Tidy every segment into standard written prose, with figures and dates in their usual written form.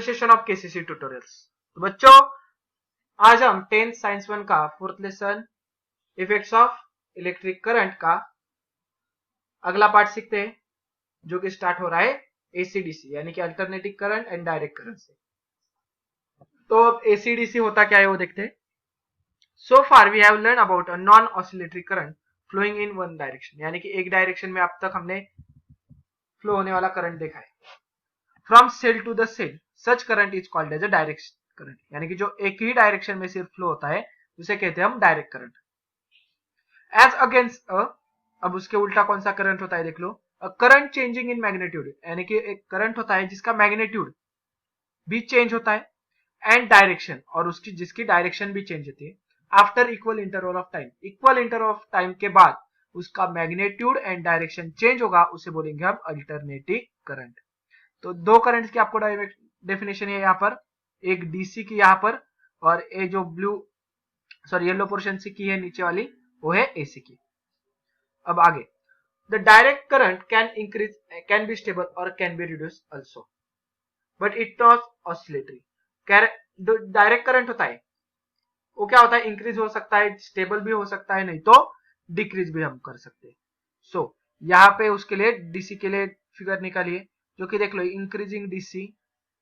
Session of KCC tutorials. तो बच्चों आज हम 10th साइंस 1 का 4th lesson effects of electric current का अगला पार्ट सीखते हैं, जो कि स्टार्ट हो रहा है एसीडीसी यानी कि alternating current and direct current से। तो अब एसीडीसी होता क्या है वो देखते हैं। So far we have learn about a non oscillatory current flowing in one direction, यानी कि एक डायरेक्शन में अब तक हमने फ्लो होने वाला करंट देखा है। From cell to the cell such current is called as a direct current, यानी कि जो एक ही डायरेक्शन में सिर्फ फ्लो होता है उसे कहते हैं हम डायरेक्ट करंट। एज अगेंस्ट अब उसके उल्टा कौन सा करंट होता है देख लो। करंट चेंजिंग इन मैग्नीट्यूड, यानी कि एक करंट होता है जिसका मैग्नीट्यूड भी चेंज होता है, एंड डायरेक्शन, और उसकी जिसकी डायरेक्शन भी चेंज होती है। After equal interval of time, equal interval of time के बाद उसका मैग्नीट्यूड एंड डायरेक्शन चेंज होगा, उसे बोलेंगे हम अल्टरनेटिंग करंट। तो दो करंट्स की आपको डेफिनेशन है यहाँ पर, एक डीसी की यहाँ पर, और ये जो येलो पोर्शन से की है नीचे वाली वो है एसी की। अब आगे, the direct current can increase, can be stable और can be reduce also, but it not oscillatory. Direct current होता है वो क्या होता है, इंक्रीज हो सकता है, स्टेबल भी हो सकता है, नहीं तो डिक्रीज भी हम कर सकते हैं। सो यहाँ पे उसके लिए डीसी के लिए फिगर निकालिए, जो कि देख लो increasing DC,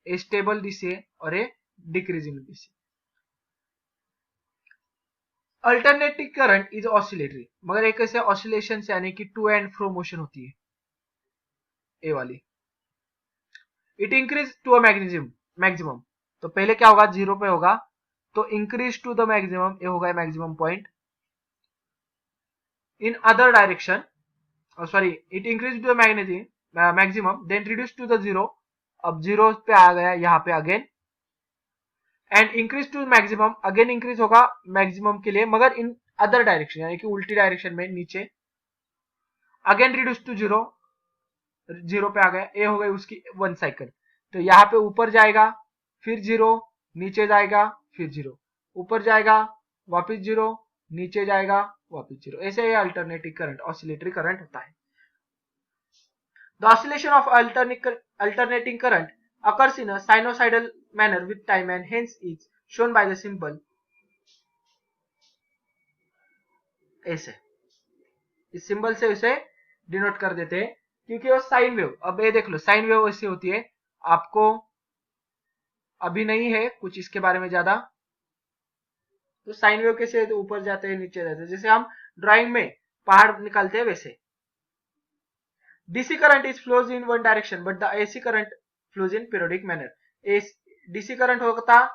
a stable DC है और a decreasing DC. Alternating current is oscillatory, मगर एक ऐसे ऑसिलेशन से यानी कि टू एंड फ्रो मोशन होती है ए वाली। It increase to a maximum, तो पहले क्या होगा, 0 पे होगा, तो इंक्रीज टू द मैक्सिमम, ये होगा maximum point. In other direction, sorry, it increase to the maximum then reduce to the 0, अब 0 पे आ गया यहाँ पे again, and increase to maximum, again increase होगा मैक्सिमम के लिए, मगर इन अदर डायरेक्शन यानी कि उल्टी डायरेक्शन में नीचे, अगेन रिड्यूस टू 0, 0 पे आ गया, ये हो गई उसकी वन साइकिल। तो यहाँ पे ऊपर जाएगा फिर 0, नीचे जाएगा फिर 0, ऊपर जाएगा वापिस 0, नीचे जाएगा वापिस 0, ऐसे ये अल्टरनेटिंग करंट ऑसिलेटरी करंट होता है। The oscillation of alternating current occurs in a sinusoidal manner with time and hence is shown by the symbol ऐसे। इस सिंबल से उसे डिनोट कर देते हैं क्योंकि वो साइन वेव, अब ये देख लो साइन वेव ऐसी होती है, आपको अभी नहीं है कुछ इसके बारे में ज्यादा। तो साइन वेव कैसे ऊपर जाते हैं नीचे जाते हैं, जैसे हम ड्राइंग में पहाड़ निकालते हैं वैसे। DC current is flows in one direction but the AC current flows in periodic manner. DC current होता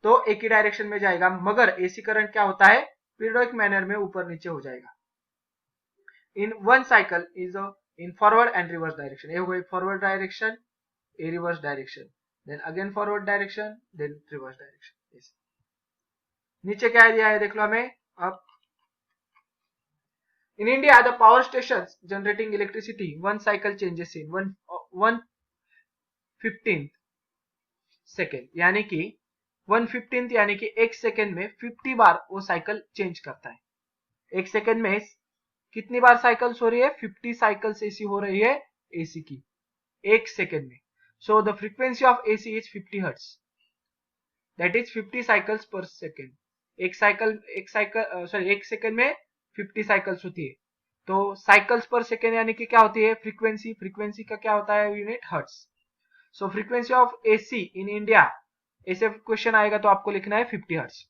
तो एक ही डायरेक्शन में जाएगा, मगर AC करंट क्या होता है, पीरियोडिक मैनर में ऊपर नीचे हो जाएगा। In one cycle is in forward and reverse direction, ये हो गई forward direction, a reverse direction, then again forward direction, then reverse direction. नीचे क्या दिया है देख लो हमें। अब in India, the power stations generating electricity, one cycle changes in 1/15 second, यानी कि 1/15 यानी कि एक सेकेंड में 50 बार वो साइकिल चेंज करता है। एक सेकेंड में कितनी बार साइकिल्स हो रही है, 50 साइकिल्स ऐसी हो रही है एसी की एक सेकेंड में। So the frequency of AC is 50 hertz, that is 50 cycles पर सेकेंड। एक सेकेंड में 50 साइकिल्स होती है, तो साइकिल्स पर सेकेंड यानी कि क्या होती है, फ्रीक्वेंसी का क्या होता है unit, hertz. So frequency of AC in India, ऐसे क्वेश्चन आएगा तो आपको लिखना है 50 hertz.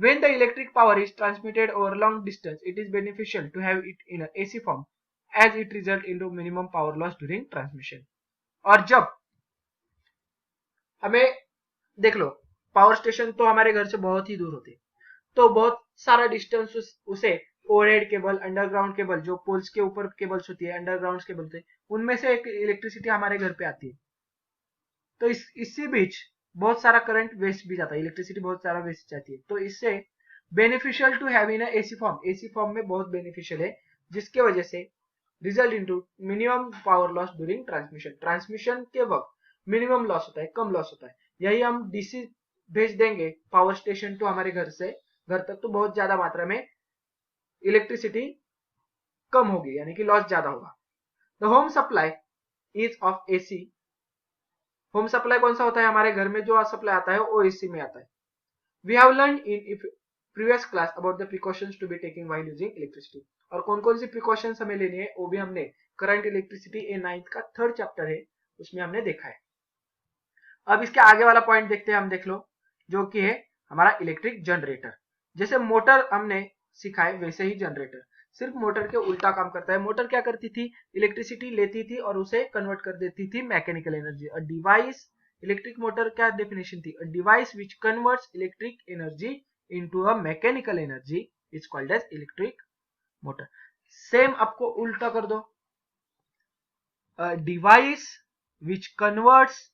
When the electric power is transmitted over long distance, it is beneficial to have it in a AC form as it results into minimum power loss during transmission. और जब हमें देख लो पावर स्टेशन तो हमारे घर से बहुत ही दूर होते, तो बहुत सारा डिस्टेंस उसे ओवरहेड केबल, अंडरग्राउंड केबल, जो पोल्स के ऊपर केबल्स होती है, अंडरग्राउंड केबल होते हैं, उनमें से एक इलेक्ट्रिसिटी हमारे घर पे आती है। तो इसी बीच बहुत सारा करंट वेस्ट भी जाता है, इलेक्ट्रिसिटी बहुत सारा वेस्ट जाती है। तो इससे beneficial to have in AC form, AC form में बहुत बेनिफिशियल है, जिसके वजह से result into minimum power loss during transmission, transmission के वक्त मिनिमम लॉस होता है, कम लॉस होता है। यही हम डीसी भेज देंगे पावर स्टेशन टू हमारे घर से घर तक, तो बहुत ज्यादा मात्रा में इलेक्ट्रिसिटी कम होगी, यानी कि लॉस ज्यादा होगा। The home supply is of AC home supply कौन सा होता है, हमारे घर में जो सप्लाई आता है ओएसी में आता है। We have learn in previous class about the precautions to be taking while using electricity, और कौन कौन सी प्रिकॉशंस हमें लेनी है वो भी हमने करंट इलेक्ट्रिसिटी ए 9th का 3rd चैप्टर है उसमें हमने देखा है। अब इसके आगे वाला पॉइंट देखते हैं हम, देख लो, जो कि है हमारा इलेक्ट्रिक जनरेटर। जैसे मोटर हमने सीखा है वैसे ही जनरेटर, सिर्फ मोटर के उल्टा काम करता है। मोटर क्या करती थी, इलेक्ट्रिसिटी लेती थी और उसे कन्वर्ट कर देती थी mechanical energy. A device, electric motor क्या डेफिनेशन थी, a device which converts electric energy into a mechanical energy is called as electric motor. Same आपको उल्टा कर दो, a device which converts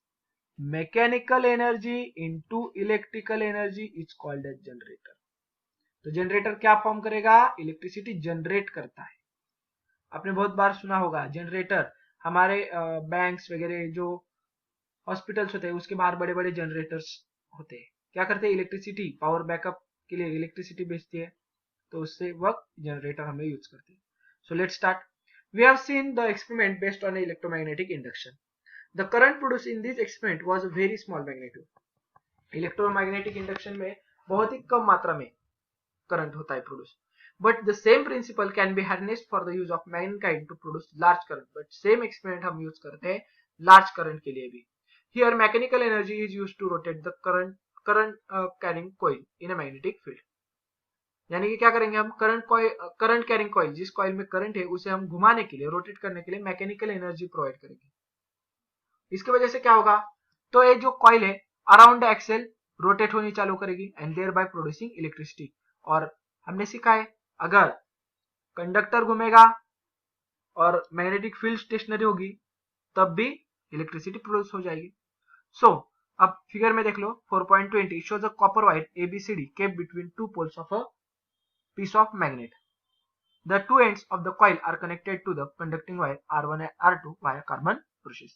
mechanical energy into electrical energy is called as generator. तो generator क्या form करेगा, electricity generate करता है। आपने बहुत बार सुना होगा जनरेटर, हमारे बैंक्स वगैरह जो हॉस्पिटल्स होते हैं उसके बाहर बड़े बड़े जनरेटर्स होते हैं, क्या करते हैं, इलेक्ट्रिसिटी पावर बैकअप के लिए इलेक्ट्रिसिटी भेजती है, तो उससे वक्त जनरेटर हमें यूज करते हैं। So let's start. We have seen the experiment based on electromagnetic induction. The current produced in this experiment was a very small magnitude. Electromagnetic induction में बहुत ही कम मात्रा में करंट होता है produce, but the same principle can be harnessed for the use of mankind to produce large current. But same experiment हम use करते हैं लार्ज करंट के लिए भी। Here mechanical energy is used to rotate the current carrying coil in a magnetic field. यानी कि क्या करेंगे हम, करंट कैरिंग कॉइल, जिस कॉइल में करंट है उसे हम घुमाने के लिए, रोटेट करने के लिए मैकेनिकल एनर्जी प्रोवाइड करेंगे। इसकी वजह से क्या होगा, तो ये जो कॉइल है अराउंड द एक्सेल रोटेट होनी चालू करेगी and thereby producing electricity. और हमने सीखा है अगर कंडक्टर घूमेगा और मैग्नेटिक फील्ड स्टेशनरी होगी तब भी इलेक्ट्रिसिटी प्रोड्यूस हो जाएगी। सो अब फिगर में देख लो 4.20 shows a copper wire ABCD kept between two poles of a piece of magnet. The two ends of the coil are connected to the conducting wire R1 and R2 via carbon brushes.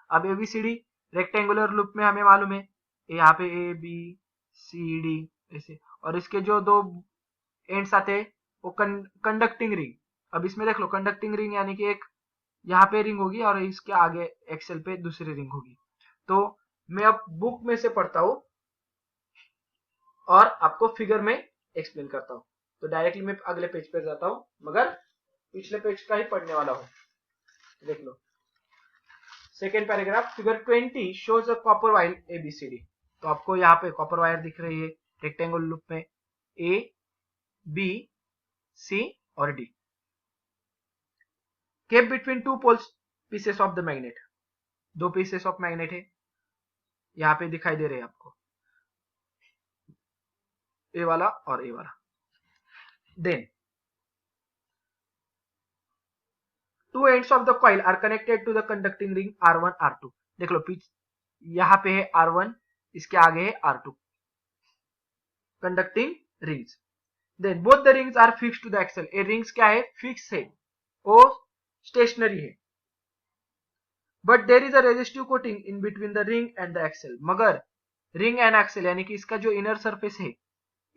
अब ABCD rectangular loop में हमें मालूम है, यहाँ पे ABCD ऐसे, और इसके जो दो एंड्स आते हैं वो कंडक्टिंग रिंग। अब इसमें देख लो कंडक्टिंग रिंग यानी कि एक यहाँ पे रिंग होगी और इसके आगे एक्सेल पे दूसरी रिंग होगी। तो मैं अब बुक में से पढ़ता हूं और आपको फिगर में एक्सप्लेन करता हूं। तो डायरेक्टली मैं अगले पेज पर जाता हूं, मगर पिछले पेज का ही पढ़ने वाला हूं। देख लो second paragraph, figure 20 shows a copper wire ABCD। तो आपको यहाँ पे कॉपर वायर दिख रही है रेक्टेंगुलर लूप में, A, B, C और D, kept between two poles pieces of the magnet. दो पीसेस ऑफ मैग्नेट है यहाँ पे दिखाई दे रहे हैं आपको, ए वाला और ए वाला। Then two ends of the coil are connected to the conducting ring R1 R2। देख लो यहाँ पे है R1, इसके आगे है R2 conducting rings. Then both the rings are fix to the axle. ये रिंग्स क्या है, फिक्स है, वो स्टेशनरी है। But there is a resistive coating in between the ring and the axle. मगर रिंग एंड एक्सेल यानी कि इसका जो इनर सरफेस है,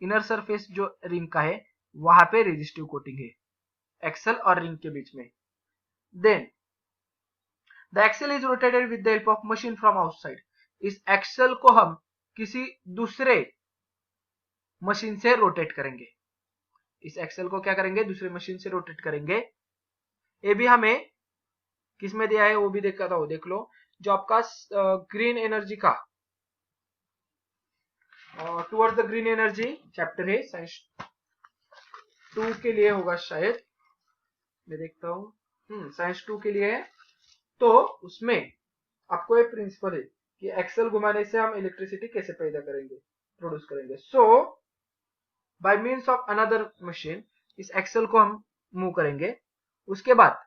इनर सरफेस जो रिंग का है वहां पे रेजिस्टिव कोटिंग है एक्सेल और रिंग के बीच में। Then the axle is rotated with the help of machine from outside. इस एक्सेल को हम किसी दूसरे मशीन से रोटेट करेंगे। इस एक्सेल को क्या करेंगे, दूसरे मशीन से रोटेट करेंगे। ये भी हमें किस में दिया है वो भी देखा था, देख लो जो आपका ग्रीन एनर्जी का towards the green energy chapter है, साइंस 2 के लिए होगा शायद, मैं देखता हूँ, साइंस 2 के लिए है। तो उसमें आपको एक प्रिंसिपल है कि एक्सेल घुमाने से हम इलेक्ट्रिसिटी कैसे पैदा करेंगे, प्रोड्यूस करेंगे। So by means of another machine इस एक्सेल को हम मूव करेंगे। उसके बाद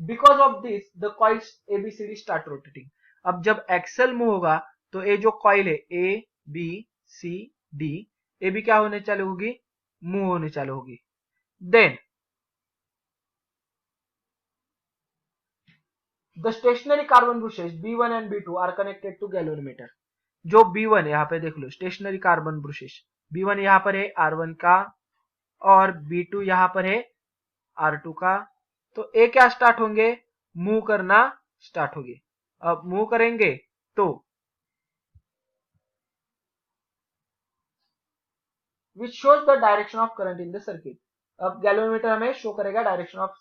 because of this the coils ABCD start rotating. अब जब एक्सेल मूव होगा तो ये जो कॉइल है ABCD, ये भी क्या होने चालू होगी, मूव होने चालू होगी। Then the stationary carbon brushes B1 and B2 are connected to galvanometer. जो B1 यहाँ पे देख लो स्टेशनरी कार्बन ब्रुशेस, B1 यहाँ पर है R1 का और B2 यहाँ पर है R2 का। तो ये क्या स्टार्ट होंगे, मूव करना स्टार्ट होगी। अब मूव करेंगे तो which shows the direction of current in the circuit. अब गैल्वेनोमीटर हमें शो करेगा direction of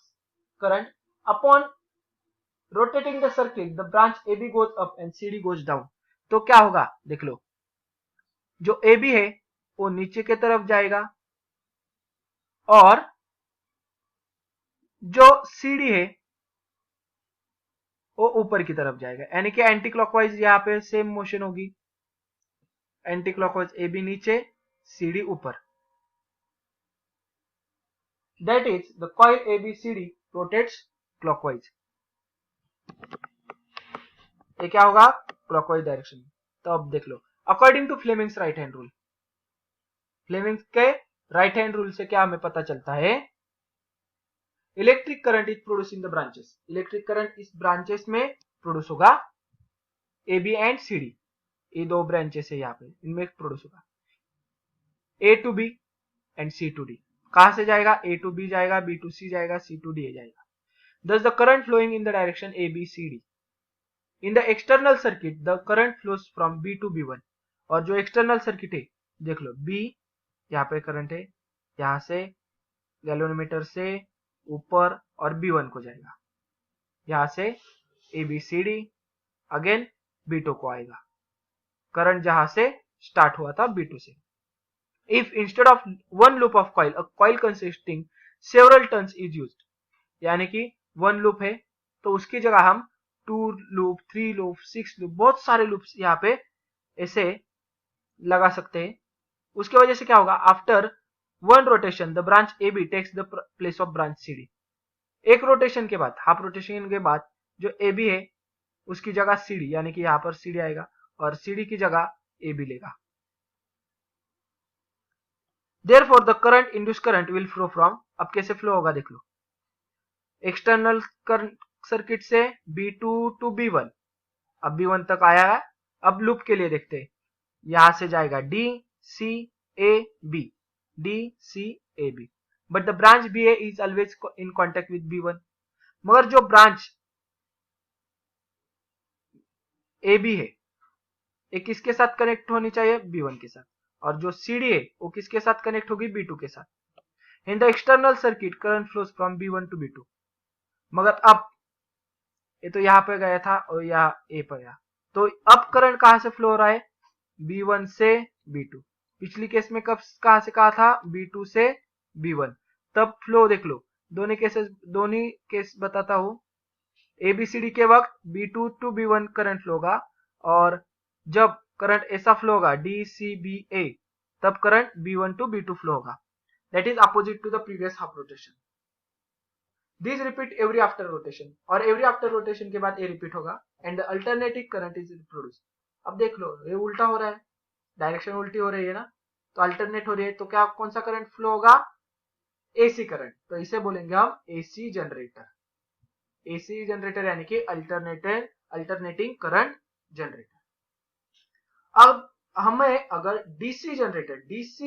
current. Upon rotating the circuit the branch AB goes up and CD goes down. तो क्या होगा देख लो, जो AB है वो नीचे की तरफ जाएगा और जो CD है वो ऊपर की तरफ जाएगा, यानी कि एंटी क्लॉकवाइज यहाँ पे सेम मोशन होगी। एंटी क्लॉकवाइज AB नीचे, CD ऊपर। That is the coil ABCD rotates clockwise. ये क्या होगा, क्लॉकवाइज डायरेक्शन। तो अब देख लो, according to Fleming's right hand rule, Fleming's के राइट हैंड रूल से क्या हमें पता चलता है, electric current is produce in the branches. Electric current इस ब्रांचेस में प्रोड्यूस होगा, AB एंड CD, ये दो ब्रांचेस है यहाँ पे, इनमें प्रोड्यूस होगा। A to B and C to D। कहां से जाएगा, A टू B जाएगा, B टू C जाएगा, C टू D जाएगा। Thus the current flowing in the direction ABCD. In the external circuit, the current flows from B to B1. और जो external circuit है देख लो, B यहाँ पे current है, यहाँ से गैल्वेनोमीटर से ऊपर और B1 को जाएगा, यहाँ से ABCD अगेन B2 को आएगा। करंट जहां से स्टार्ट हुआ था B2 से। If instead of one loop of coil, a coil consisting several turns is used, यानी कि वन लूप है तो उसकी जगह हम 2 लूप, 3 लूप, 6 लूप, बहुत सारे लूप्स यहाँ पे ऐसे लगा सकते हैं। उसकी वजह से क्या होगा, after one rotation the branch AB takes the place of branch CD। एक रोटेशन के बाद, हाफ रोटेशन के बाद जो AB है उसकी जगह CD, यानी कि यहाँ पर CD आएगा और CD की जगह AB लेगा। Therefore the current induced current will flow from, अब कैसे फ्लो होगा देख लो, एक्सटर्नल सर्किट से B2 टू B1, अब B1 तक आया है। अब लूप के लिए देखते हैं, यहां से जाएगा DCAB, DCAB, but the branch BA is always in contact with B1। मगर जो ब्रांच AB है ये किसके साथ कनेक्ट होनी चाहिए, B1 के साथ, और जो CD है वो किसके साथ कनेक्ट होगी, B2 के साथ। In the external circuit current flows from B1 to B2। मगर अब ये तो यहाँ पे गया था और यहाँ A पर गया, तो अब करंट कहां से फ्लो हो रहा है, B1 से B2। पिछली केस में कब कहां से कहा था, B2 से B1। तब फ्लो देख लो, दोनों केस बताता हूं। ABCD के वक्त B2 to B1 current flow होगा, और जब करंट ऐसा फ्लो होगा DCBA तब current B1 to B2 flow होगा। That is opposite to the previous half rotation. This repeat every after rotation, और एवरी आफ्टर रोटेशन के बाद ये रिपीट होगा and the alternative current is produce. अब देख लो ये उल्टा हो रहा है, डायरेक्शन उल्टी हो रही है ना, तो अल्टरनेट हो रही है, तो क्या कौन सा करंट फ्लो होगा, AC करंट। तो इसे बोलेंगे हम AC जनरेटर। AC जनरेटर यानी कि अल्टरनेटिंग करंट जनरेटर। अब हमें अगर DC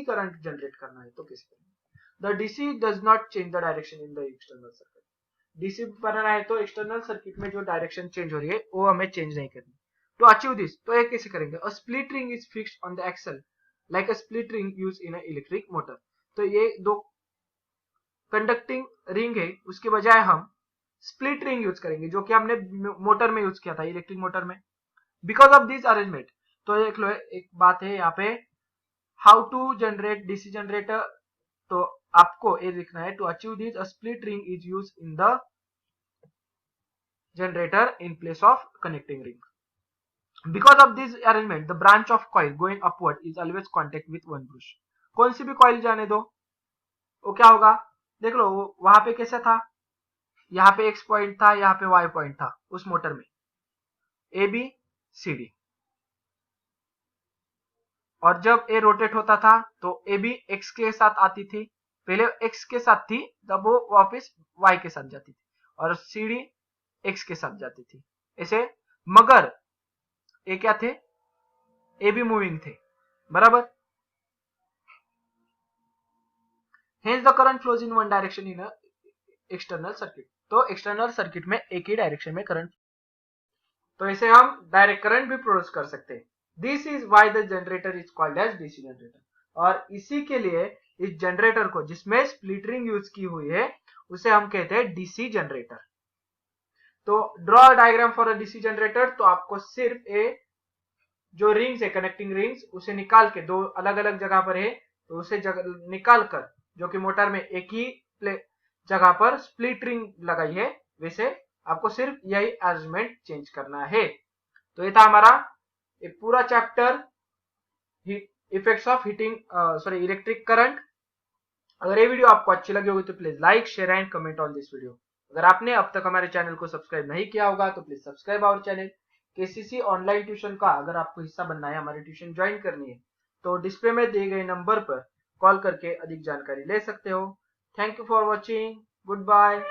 करंट जनरेट करना है तो कैसे करेंगे, the DC does not change the direction in the external circuit. DC बनाना है तो एक्सटर्नल सर्किट में जो डायरेक्शन चेंज हो रही है वो हमें चेंज नहीं करनी। टू अचीव दिस, तो ये कैसे करेंगे, a split ring is fixed on the axle like a split ring use in a electric motor. तो ये दो कंडक्टिंग रिंग है, उसके बजाय हम स्प्लिट रिंग यूज करेंगे, जो कि हमने मोटर में यूज किया था, इलेक्ट्रिक मोटर में। बिकॉज ऑफ दिस अरेंजमेंट, तो देख लो एक बात है यहाँ पे, how to generate DC generator, तो आपको ये लिखना है, to achieve this a split ring is use in the generator in place of connecting ring. Because of this arrangement, the branch of coil going upward is always contact with one brush. कौन सी भी coil जाने दो, वो क्या होगा देख लो, वहां पे कैसा था, यहाँ पे X पॉइंट था, यहाँ पे Y पॉइंट था उस मोटर में, ABCD, और जब A रोटेट होता था तो AB X के साथ आती थी, पहले X के साथ थी तब वो वापस Y के साथ जाती थी, और CD X के साथ जाती थी ऐसे। मगर ये क्या थे, AB मूविंग थे, बराबर। Hence the current flows in one direction in a external circuit। तो एक्सटर्नल सर्किट में एक ही डायरेक्शन में करंट, तो इसे हम डायरेक्ट करंट भी प्रोड्यूस कर सकते हैं। This is why the generator is called as DC generator. और इसी के लिए इस जनरेटर को जिसमें स्प्लिट रिंग यूज की हुई है उसे हम कहते हैं डीसी जनरेटर। तो draw diagram for a DC generator, तो आपको सिर्फ जो रिंग्स है कनेक्टिंग रिंग्स उसे निकाल के, दो अलग अलग जगह पर है तो उसे निकाल कर, जो कि मोटर में एक ही जगह पर स्प्लिट रिंग लगाई है, वैसे आपको सिर्फ यही अरेंजमेंट चेंज करना है। तो ये था हमारा एक पूरा chapter effects of electric current. अगर ये वीडियो आपको अच्छी लगी होगी तो please like, share and comment on this video. अगर आपने अब तक हमारे चैनल को सब्सक्राइब नहीं किया होगा तो please subscribe our channel. KCC online tuition का अगर आपको हिस्सा बनना है, हमारी ट्यूशन ज्वाइन करनी है, तो डिस्प्ले में दिए गए नंबर पर कॉल करके अधिक जानकारी ले सकते हो। Thank you for watching, good bye.